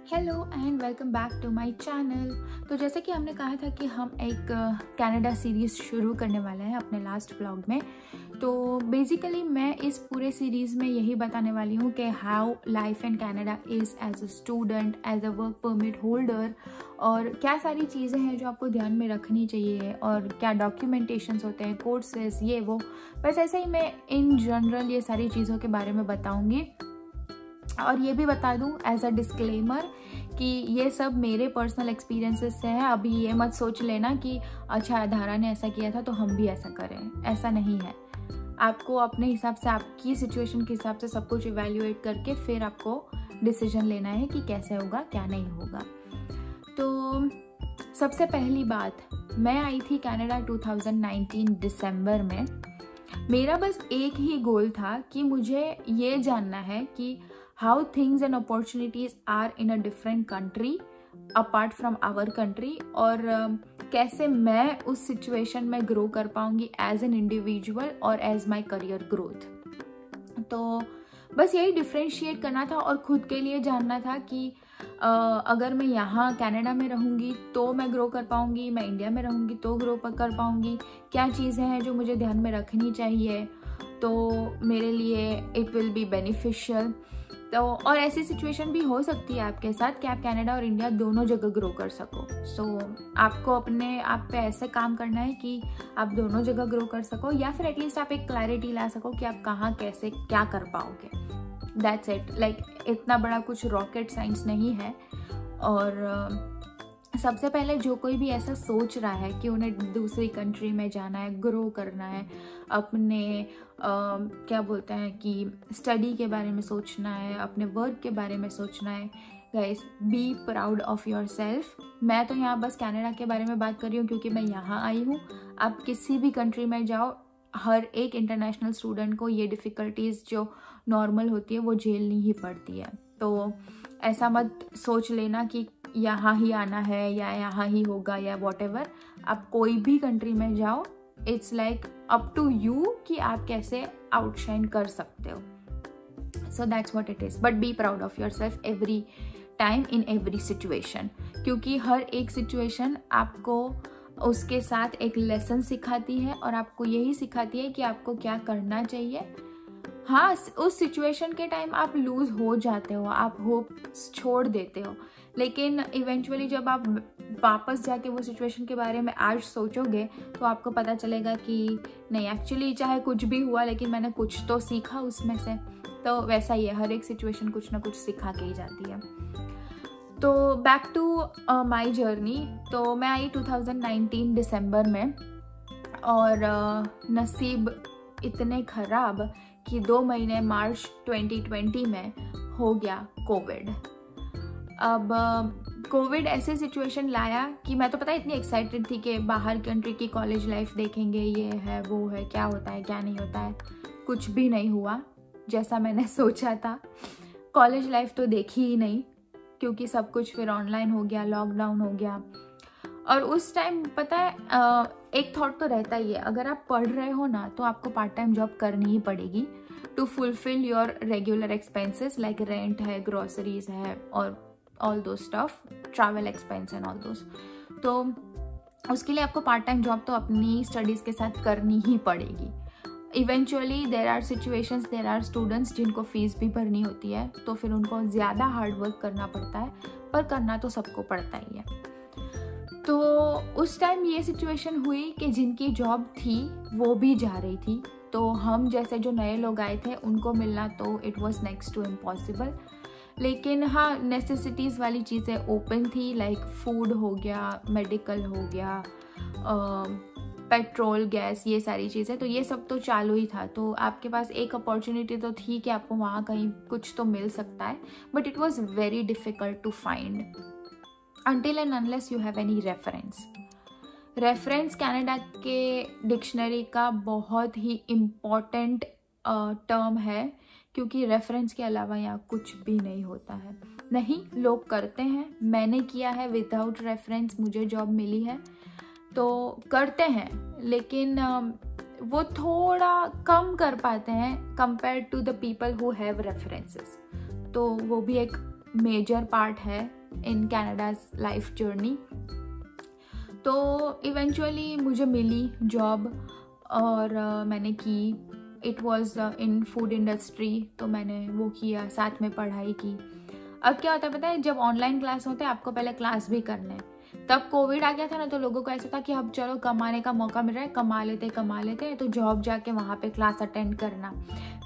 Hello and welcome back to my channel. तो जैसे कि हमने कहा था कि हम एक कनाडा सीरीज़ शुरू करने वाले हैं अपने लास्ट व्लॉग में। तो बेसिकली मैं इस पूरे सीरीज़ में यही बताने वाली हूँ कि how life in Canada is as a student, as a work permit holder, और क्या सारी चीज़ें हैं जो आपको ध्यान में रखनी चाहिए और क्या डॉक्यूमेंटेशंस होते हैं, कोर्सेज, ये वो। बस ऐसे ही मैं इन जनरल ये सारी चीज़ों के बारे में बताऊँगी। और ये भी बता दूं एज अ डिस्क्लेमर कि ये सब मेरे पर्सनल एक्सपीरियंसेस से है। अभी ये मत सोच लेना कि अच्छा धारा ने ऐसा किया था तो हम भी ऐसा करें, ऐसा नहीं है। आपको अपने हिसाब से, आपकी सिचुएशन के हिसाब से सब कुछ इवैल्यूएट करके फिर आपको डिसीजन लेना है कि कैसे होगा क्या नहीं होगा। तो सबसे पहली बात, मैं आई थी कनाडा 2019 दिसंबर में। मेरा बस एक ही गोल था कि मुझे ये जानना है कि how things and opportunities are in a different country apart from our country, और कैसे मैं उस सिचुएशन में ग्रो कर पाऊंगी एज एन इंडिविजुअल और एज माय करियर ग्रोथ। तो बस यही डिफ्रेंशिएट करना था और खुद के लिए जानना था कि अगर मैं यहाँ कनाडा में रहूँगी तो मैं ग्रो कर पाऊँगी, मैं इंडिया में रहूँगी तो ग्रो कर पाऊँगी, क्या चीज़ें हैं जो मुझे ध्यान में रखनी चाहिए तो मेरे लिए इट विल बी बेनिफिशियल। तो और ऐसी सिचुएशन भी हो सकती है आपके साथ कि आप कनाडा और इंडिया दोनों जगह ग्रो कर सको। सो आपको अपने आप पे ऐसे काम करना है कि आप दोनों जगह ग्रो कर सको, या फिर एटलीस्ट आप एक क्लैरिटी ला सको कि आप कहाँ कैसे क्या कर पाओगे। That's it. लाइक इतना बड़ा कुछ रॉकेट साइंस नहीं है। और सबसे पहले जो कोई भी ऐसा सोच रहा है कि उन्हें दूसरी कंट्री में जाना है, ग्रो करना है, अपने क्या बोलते हैं कि स्टडी के बारे में सोचना है, अपने वर्क के बारे में सोचना है, guys B proud of your self. मैं तो यहाँ बस कनाडा के बारे में बात कर रही हूँ क्योंकि मैं यहाँ आई हूँ। आप किसी भी कंट्री में जाओ, हर एक इंटरनेशनल स्टूडेंट को ये डिफ़िकल्टीज़ जो नॉर्मल होती है वो झेलनी ही पड़ती है। तो ऐसा मत सोच लेना कि यहाँ ही आना है या यहाँ ही होगा या वॉटेवर। आप कोई भी कंट्री में जाओ, it's like up to you कि आप कैसे आउटशाइन कर सकते हो। So that's what it is. But be proud of yourself every time in every situation, क्योंकि हर एक सिचुएशन आपको उसके साथ एक लेसन सिखाती है और आपको यही सिखाती है कि आपको क्या करना चाहिए। हाँ, उस सिचुएशन के टाइम आप लूज हो जाते हो, आप होप छोड़ देते हो, लेकिन इवेंचुअली जब आप वापस जाके वो सिचुएशन के बारे में आज सोचोगे तो आपको पता चलेगा कि नहीं, एक्चुअली चाहे कुछ भी हुआ लेकिन मैंने कुछ तो सीखा उसमें से। तो वैसा ही है, हर एक सिचुएशन कुछ ना कुछ सिखा के ही जाती है। तो बैक टू माई जर्नी। तो मैं आई 2019 दिसंबर में, और नसीब इतने ख़राब कि 2 महीने मार्च 2020 में हो गया कोविड। अब कोविड ऐसे सिचुएशन लाया कि मैं तो पता है इतनी एक्साइटेड थी कि बाहर कंट्री की कॉलेज लाइफ देखेंगे, ये है वो है, क्या होता है क्या नहीं होता है। कुछ भी नहीं हुआ जैसा मैंने सोचा था। कॉलेज लाइफ तो देखी ही नहीं क्योंकि सब कुछ फिर ऑनलाइन हो गया, लॉकडाउन हो गया। और उस टाइम पता है एक थॉट तो रहता ही है, अगर आप पढ़ रहे हो ना तो आपको पार्ट टाइम जॉब करनी ही पड़ेगी to fulfil your regular expenses like rent है, ग्रोसरीज है और all those stuff, travel expense and all those. तो उसके लिए आपको पार्ट टाइम जॉब तो अपनी स्टडीज़ के साथ करनी ही पड़ेगी। Eventually there are situations, there are students जिनको फीस भी भरनी होती है तो फिर उनको ज़्यादा हार्ड वर्क करना पड़ता है, पर करना तो सबको पड़ता ही है। तो उस टाइम ये सिचुएशन हुई कि जिनकी जॉब थी वो भी जा रही थी, तो हम जैसे जो नए लोग आए थे उनको मिलना तो it was next to impossible. लेकिन हाँ, नेसेसिटीज़ वाली चीज़ें ओपन थी, लाइक फूड हो गया, मेडिकल हो गया, पेट्रोल, गैस, ये सारी चीज़ें, तो ये सब तो चालू ही था। तो आपके पास एक अपॉर्चुनिटी तो थी कि आपको वहाँ कहीं कुछ तो मिल सकता है, but it was very difficult to find until and unless you have any reference. Reference Canada के डिक्शनरी का बहुत ही इम्पॉर्टेंट टर्म है, क्योंकि रेफरेंस के अलावा यहाँ कुछ भी नहीं होता है। नहीं, लोग करते हैं, मैंने किया है विदाउट रेफरेंस, मुझे जॉब मिली है तो करते हैं, लेकिन वो थोड़ा कम कर पाते हैं compare to the people who have references. तो वो भी एक मेजर पार्ट है इन कैनेडाज लाइफ जर्नी। तो इवेंचुअली मुझे मिली जॉब और मैंने की। It was in food industry, तो मैंने वो किया, साथ में पढ़ाई की। अब क्या होता है पता है, जब ऑनलाइन क्लास होते हैं आपको पहले क्लास भी करने हैं। तब कोविड आ गया था ना, तो लोगों को ऐसा था कि अब चलो कमाने का मौका मिल रहा है, कमा लेते हैं, तो जॉब जाके वहाँ पे क्लास अटेंड करना,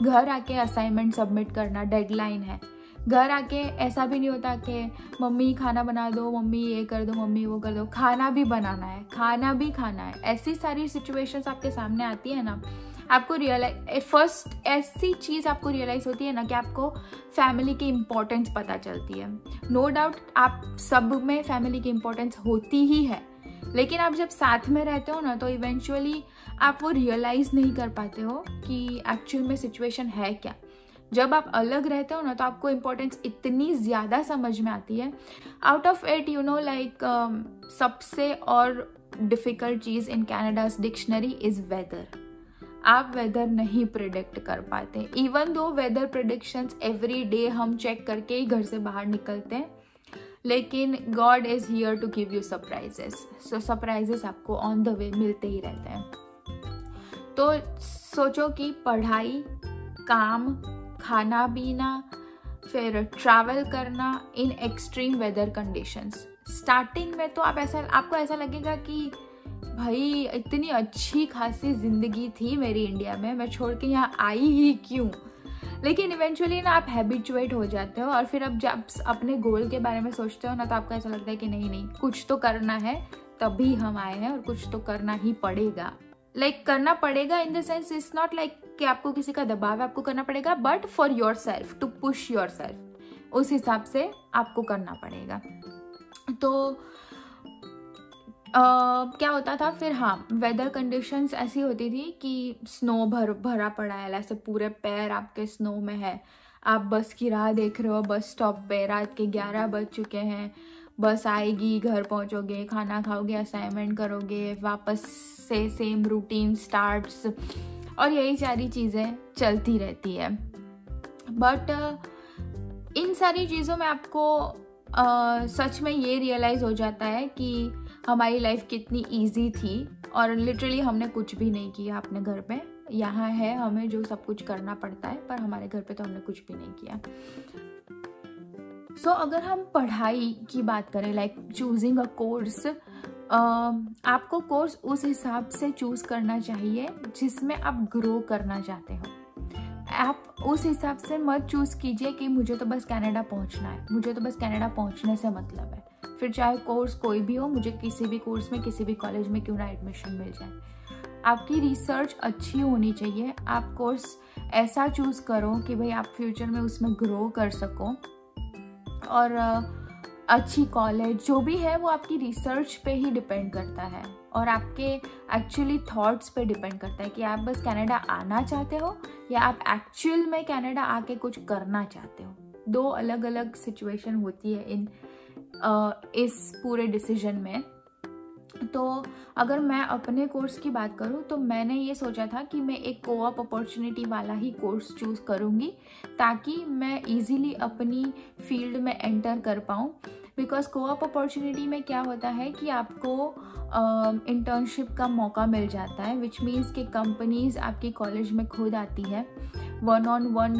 घर आके असाइनमेंट सबमिट करना, डेडलाइन है। घर आके ऐसा भी नहीं होता कि मम्मी खाना बना दो, मम्मी ये कर दो, मम्मी वो कर दो, खाना भी बनाना है, खाना भी खाना है। ऐसी सारी सिचुएशंस आपके सामने आती है ना, आपको फर्स्ट ऐसी चीज़ आपको रियलाइज़ होती है ना कि आपको फैमिली की इम्पोर्टेंस पता चलती है। नो डाउट आप सब में फैमिली की इम्पोर्टेंस होती ही है, लेकिन आप जब साथ में रहते हो ना, तो इवेंचुअली आप वो रियलाइज़ नहीं कर पाते हो कि एक्चुअल में सिचुएशन है क्या। जब आप अलग रहते हो ना, तो आपको इम्पोर्टेंस इतनी ज़्यादा समझ में आती है। आउट ऑफ इट लाइक सबसे और डिफ़िकल्ट चीज़ in Canada's dictionary is weather. आप वेदर नहीं प्रिडिक्ट कर पाते, even though weather predictions every day हम चेक करके ही घर से बाहर निकलते हैं, लेकिन god is here to give you surprises. So surprises आपको ऑन द वे मिलते ही रहते हैं। तो सोचो कि पढ़ाई, काम, खाना पीना, फिर ट्रैवल करना in extreme weather conditions. Starting में तो आपको ऐसा लगेगा कि भाई इतनी अच्छी खासी ज़िंदगी थी मेरी इंडिया में, मैं छोड़ के यहाँ आई ही क्यों। लेकिन इवेंचुअली ना आप हैबिचुएट हो जाते हो, और फिर अब जब अपने गोल के बारे में सोचते हो ना, तो आपको ऐसा लगता है कि नहीं कुछ तो करना है, तभी हम आए हैं और कुछ तो करना ही पड़ेगा। करना पड़ेगा in the sense it's not like कि आपको किसी का दबाव है, आपको करना पड़ेगा, but for yourself, to push yourself, उस हिसाब से आपको करना पड़ेगा। तो क्या होता था फिर, हाँ, वेदर कंडीशंस ऐसी होती थी कि स्नो भरा पड़ा है, ऐसे पूरे पैर आपके स्नो में है, आप बस की राह देख रहे हो, बस स्टॉप पे, रात के 11 बज चुके हैं, बस आएगी, घर पहुंचोगे, खाना खाओगे, असाइनमेंट करोगे, वापस से सेम रूटीन स्टार्ट्स, और यही सारी चीज़ें चलती रहती है। बट इन सारी चीज़ों में आपको सच में ये रियलाइज़ हो जाता है कि हमारी लाइफ कितनी इजी थी, और लिटरली हमने कुछ भी नहीं किया अपने घर पे। यहाँ है हमें जो सब कुछ करना पड़ता है, पर हमारे घर पे तो हमने कुछ भी नहीं किया। सो अगर हम पढ़ाई की बात करें, लाइक चूजिंग अ कोर्स, आपको कोर्स उस हिसाब से चूज करना चाहिए जिसमें आप ग्रो करना चाहते हो। आप उस हिसाब से मत चूज कीजिए कि मुझे तो बस कनाडा पहुंचना है, मुझे तो बस कनाडा पहुंचने से मतलब है, फिर चाहे कोर्स कोई भी हो, मुझे किसी भी कोर्स में किसी भी कॉलेज में क्यों ना एडमिशन मिल जाए। आपकी रिसर्च अच्छी होनी चाहिए। आप कोर्स ऐसा चूज करो कि भाई आप फ्यूचर में उसमें ग्रो कर सको, और अच्छी कॉलेज जो भी है वो आपकी रिसर्च पे ही डिपेंड करता है, और आपके एक्चुअली थॉट्स पे डिपेंड करता है कि आप बस कनाडा आना चाहते हो या आप एक्चुअल में कनाडा आके कुछ करना चाहते हो। दो अलग अलग सिचुएशन होती है इस पूरे डिसीजन में। तो अगर मैं अपने कोर्स की बात करूं, तो मैंने ये सोचा था कि मैं एक कोऑप अपॉर्चुनिटी वाला ही कोर्स चूज करूंगी, ताकि मैं इजीली अपनी फील्ड में एंटर कर पाऊं। बिकॉज कोऑप अपॉर्चुनिटी में क्या होता है कि आपको इंटर्नशिप का मौका मिल जाता है, विच मीन्स कि कंपनीज आपकी कॉलेज में खुद आती है, 1-on-1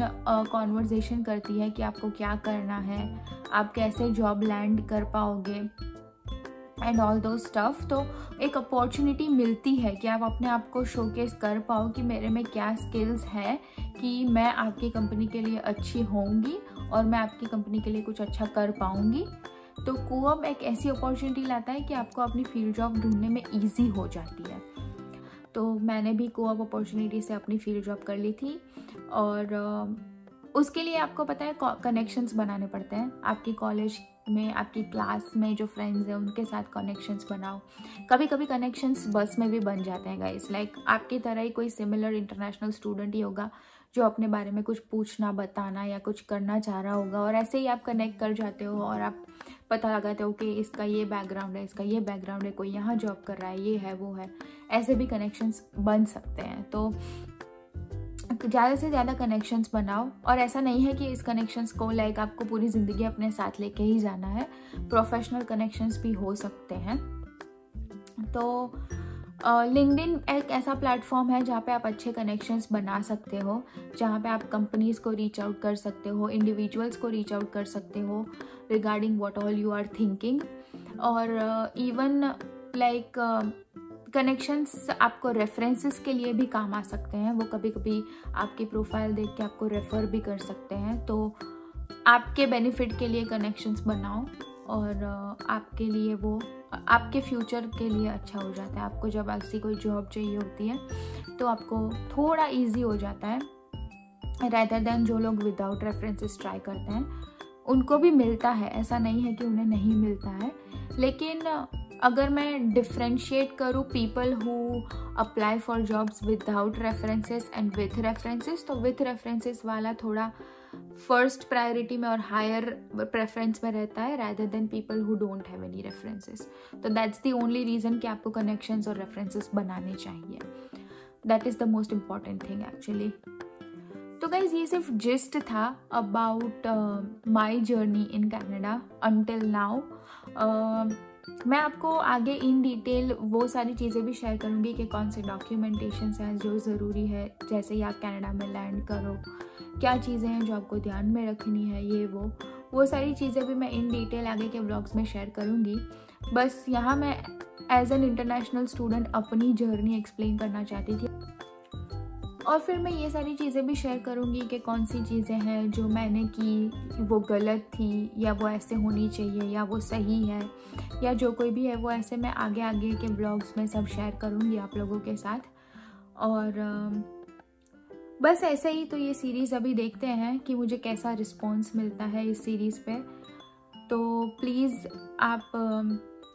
कॉन्वर्जेशन करती है कि आपको क्या करना है, आप कैसे जॉब लैंड कर पाओगे एंड ऑल दो स्टफ। तो एक अपॉर्चुनिटी मिलती है कि आप अपने आप को शोकेस कर पाओ कि मेरे में क्या स्किल्स है कि मैं आपकी कंपनी के लिए अच्छी होंगी और मैं आपकी कंपनी के लिए कुछ अच्छा कर पाऊंगी। तो कोऑप एक ऐसी अपॉर्चुनिटी लाता है कि आपको अपनी फील्ड जॉब ढूंढने में ईजी हो जाती है। तो मैंने भी कोऑप अपॉर्चुनिटी से अपनी फील्ड जॉब कर ली थी, और उसके लिए आपको पता है कनेक्शंस बनाने पड़ते हैं। आपकी कॉलेज में, आपकी क्लास में जो फ्रेंड्स हैं उनके साथ कनेक्शंस बनाओ। कभी कभी कनेक्शंस बस में भी बन जाते हैं गाइस, लाइक आपकी तरह ही कोई सिमिलर इंटरनेशनल स्टूडेंट ही होगा जो अपने बारे में कुछ पूछना, बताना या कुछ करना चाह रहा होगा, और ऐसे ही आप कनेक्ट कर जाते हो और आप पता लगाते हो कि इसका ये बैकग्राउंड है, इसका ये बैकग्राउंड है, कोई यहाँ जॉब कर रहा है, ये है वो है। ऐसे भी कनेक्शंस बन सकते हैं। तो ज़्यादा से ज़्यादा कनेक्शंस बनाओ, और ऐसा नहीं है कि इस कनेक्शंस को लाइक आपको पूरी ज़िंदगी अपने साथ लेके ही जाना है, प्रोफेशनल कनेक्शंस भी हो सकते हैं। तो लिंक्डइन एक ऐसा प्लेटफॉर्म है जहाँ पे आप अच्छे कनेक्शंस बना सकते हो, जहाँ पे आप कंपनीज़ को रीच आउट कर सकते हो, इंडिविजुअल्स को रीच आउट कर सकते हो regarding what all you are thinking, और इवन लाइक कनेक्शंस आपको रेफरेंसेस के लिए भी काम आ सकते हैं। वो कभी कभी आपकी प्रोफाइल देख के आपको रेफ़र भी कर सकते हैं। तो आपके बेनिफिट के लिए कनेक्शंस बनाओ, और आपके लिए वो आपके फ्यूचर के लिए अच्छा हो जाता है। आपको जब ऐसी कोई जॉब चाहिए होती है तो आपको थोड़ा इजी हो जाता है, रेदर देन जो लोग विदाउट रेफरेंसेस ट्राई करते हैं। उनको भी मिलता है, ऐसा नहीं है कि उन्हें नहीं मिलता है, लेकिन अगर मैं डिफ्रेंशिएट करूँ people who apply for jobs without references and with references, तो विथ रेफरेंसेस वाला थोड़ा फर्स्ट प्रायोरिटी में और हायर प्रेफरेंस में रहता है rather than people who don't have any references. तो दैट्स द ओनली रीज़न कि आपको कनेक्शंस और रेफरेंसेस बनाने चाहिए। That is the most important thing actually. तो गाइज ये सिर्फ जिस्ट था about my journey in Canada until now. मैं आपको आगे इन डिटेल वो सारी चीज़ें भी शेयर करूँगी कि कौन से डॉक्यूमेंटेशंस हैं जो ज़रूरी है जैसे ही आप कनाडा में लैंड करो, क्या चीज़ें हैं जो आपको ध्यान में रखनी है, ये वो सारी चीज़ें भी मैं इन डिटेल आगे के व्लॉग्स में शेयर करूँगी। बस यहाँ मैं एज एन इंटरनेशनल स्टूडेंट अपनी जर्नी एक्सप्लेन करना चाहती थी, और फिर मैं ये सारी चीज़ें भी शेयर करूँगी कि कौन सी चीज़ें हैं जो मैंने की वो गलत थी, या वो ऐसे होनी चाहिए, या वो सही है, या जो कोई भी है वो ऐसे मैं आगे आगे के व्लॉग्स में सब शेयर करूँगी आप लोगों के साथ। और बस ऐसे ही तो ये सीरीज़ अभी देखते हैं कि मुझे कैसा रिस्पॉन्स मिलता है इस सीरीज़ पे। तो प्लीज़ आप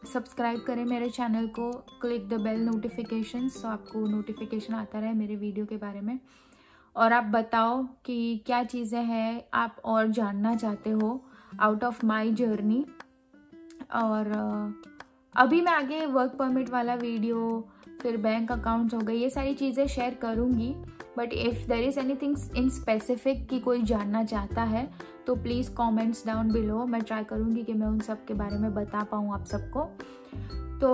सब्सक्राइब करें मेरे चैनल को, क्लिक द बेल नोटिफिकेशंस, तो आपको नोटिफिकेशन आता रहे मेरे वीडियो के बारे में। और आप बताओ कि क्या चीज़ें हैं आप और जानना चाहते हो आउट ऑफ माय जर्नी। और अभी मैं आगे वर्क परमिट वाला वीडियो, फिर बैंक अकाउंट्स हो गए, ये सारी चीज़ें शेयर करूँगी। But if there is anything in specific कि कोई जानना चाहता है तो प्लीज़ कमेंट्स डाउन बिलो, मैं ट्राई करूँगी कि मैं उन सब के बारे में बता पाऊँ आप सबको। तो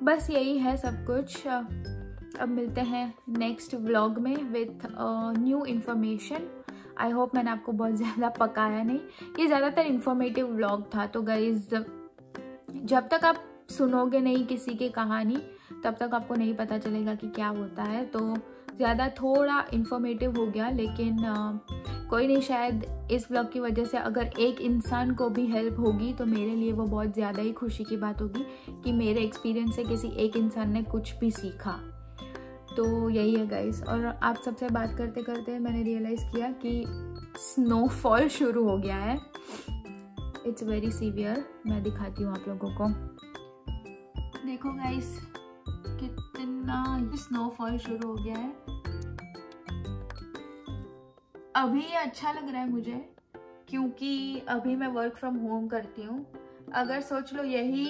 बस यही है सब कुछ। अब मिलते हैं नेक्स्ट व्लॉग में with new information. I hope मैंने आपको बहुत ज़्यादा पकाया नहीं, ये ज़्यादातर इन्फॉर्मेटिव व्लॉग था। तो गाइज जब तक आप सुनोगे नहीं किसी की कहानी तब तक आपको नहीं पता चलेगा कि क्या होता है। तो ज़्यादा थोड़ा इन्फॉर्मेटिव हो गया, लेकिन कोई नहीं, शायद इस व्लॉग की वजह से अगर एक इंसान को भी हेल्प होगी तो मेरे लिए वो बहुत ज़्यादा ही खुशी की बात होगी कि मेरे एक्सपीरियंस से किसी एक इंसान ने कुछ भी सीखा। तो यही है गाइस। और आप सबसे बात करते करते मैंने रियलाइज़ किया कि स्नोफॉल शुरू हो गया है। It's very severe. मैं दिखाती हूँ आप लोगों को, देखो गाइस कितना स्नोफॉल शुरू हो गया है। अभी ये अच्छा लग रहा है मुझे क्योंकि अभी मैं वर्क फ्रॉम होम करती हूँ। अगर सोच लो यही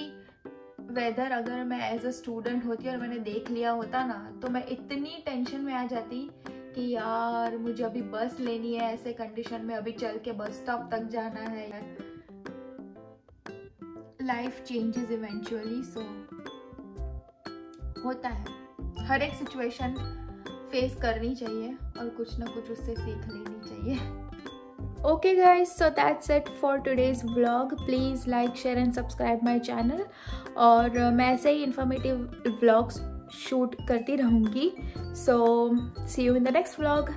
वेदर अगर मैं एज अ स्टूडेंट होती और मैंने देख लिया होता ना, तो मैं इतनी टेंशन में आ जाती कि यार मुझे अभी बस लेनी है, ऐसे कंडीशन में अभी चल के बस स्टॉप तक जाना है। लाइफ चेंजेस इवेंचुअली, सो होता है, हर एक सिचुएशन फेस करनी चाहिए और कुछ ना कुछ उससे सीख लेनी चाहिए। Okay guys, so that's it for today's vlog. Please like, share and subscribe my channel. और मैं ऐसे ही informative vlogs शूट करती रहूँगी. So see you in the next vlog.